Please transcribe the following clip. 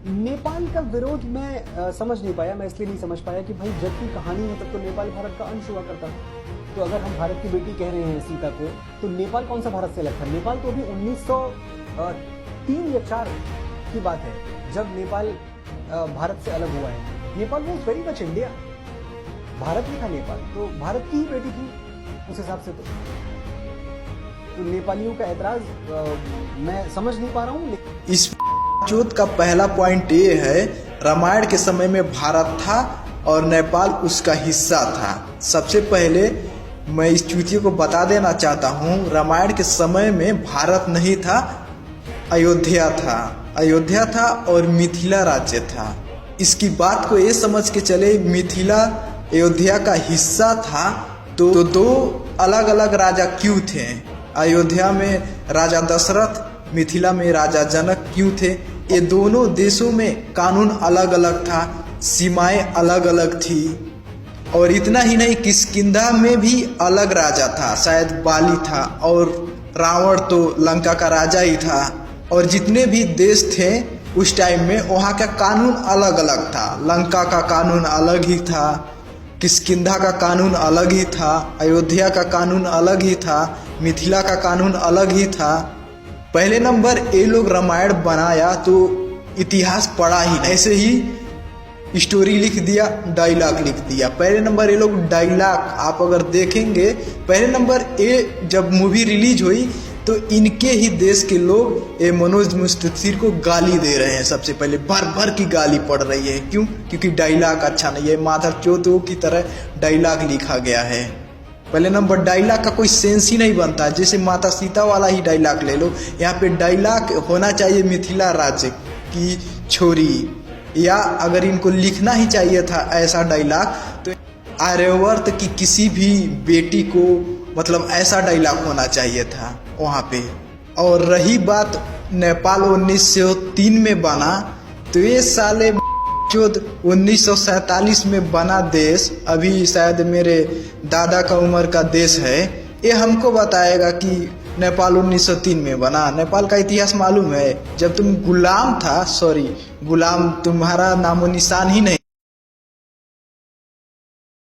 नेपाल का विरोध मैं समझ नहीं पाया। मैं इसलिए नहीं समझ पाया कि भाई जब की कहानी है तब तो नेपाल भारत का अंश हुआ करता था। तो अगर हम भारत की बेटी कह रहे हैं सीता को, तो नेपाल कौन सा भारत से अलग था? नेपाल तो अभी 1903 या 4 की बात है जब नेपाल भारत से अलग हुआ है। Nepal was very much India, Bharat ही था नेपाल, तो भारत की ही बेटी थी उस हिसाब से। तो नेपालियों का एतराज मैं समझ नहीं पा रहा हूँ। इस चौथ का पहला पॉइंट ये है, रामायण के समय में भारत था और नेपाल उसका हिस्सा था। सबसे पहले मैं इस चूतियों को बता देना चाहता हूँ, रामायण के समय में भारत नहीं था, अयोध्या था। अयोध्या था और मिथिला राज्य था। इसकी बात को ये समझ के चले, मिथिला अयोध्या का हिस्सा था तो दो अलग अलग राजा क्यों थे? अयोध्या में राजा दशरथ, मिथिला में राजा जनक क्यों थे? ये दोनों देशों में कानून अलग अलग था, सीमाएं अलग अलग थी। और इतना ही नहीं, किष्किंधा में भी अलग राजा था, शायद बाली था, और रावण तो लंका का राजा ही था। और जितने भी देश थे उस टाइम में, वहाँ का कानून अलग अलग था। लंका का कानून अलग ही था, किष्किंधा का कानून अलग ही था, अयोध्या का कानून अलग ही था, मिथिला का कानून अलग ही था। पहले नंबर ये लोग रामायण बनाया तो इतिहास पढ़ा ही, ऐसे ही स्टोरी लिख दिया, डायलॉग लिख दिया। पहले नंबर ये लोग डायलॉग, आप अगर देखेंगे पहले नंबर ये जब मूवी रिलीज हुई तो इनके ही देश के लोग ये मनोज मुस्तफिर को गाली दे रहे हैं। सबसे पहले भर भर की गाली पड़ रही है। क्यों? क्योंकि डायलॉग अच्छा नहीं है, माधव चौथों की तरह डायलॉग लिखा गया है। पहले नंबर डायलॉग का कोई सेंस ही नहीं बनता। जैसे माता सीता वाला ही डायलॉग ले लो, यहाँ पे डायलॉग होना चाहिए मिथिला राज्य की छोरी, या अगर इनको लिखना ही चाहिए था ऐसा डायलॉग तो आर्यवर्त की किसी भी बेटी को मतलब ऐसा डायलॉग होना चाहिए था वहाँ पे। और रही बात नेपाल 1903 में बना, तो ये साले 1947 में बना देश, अभी शायद मेरे दादा का उम्र का देश है, ये हमको बताएगा कि नेपाल 1903 में बना। नेपाल का इतिहास मालूम है? जब तुम गुलाम था, सॉरी गुलाम, तुम्हारा नामो निशान ही नहीं।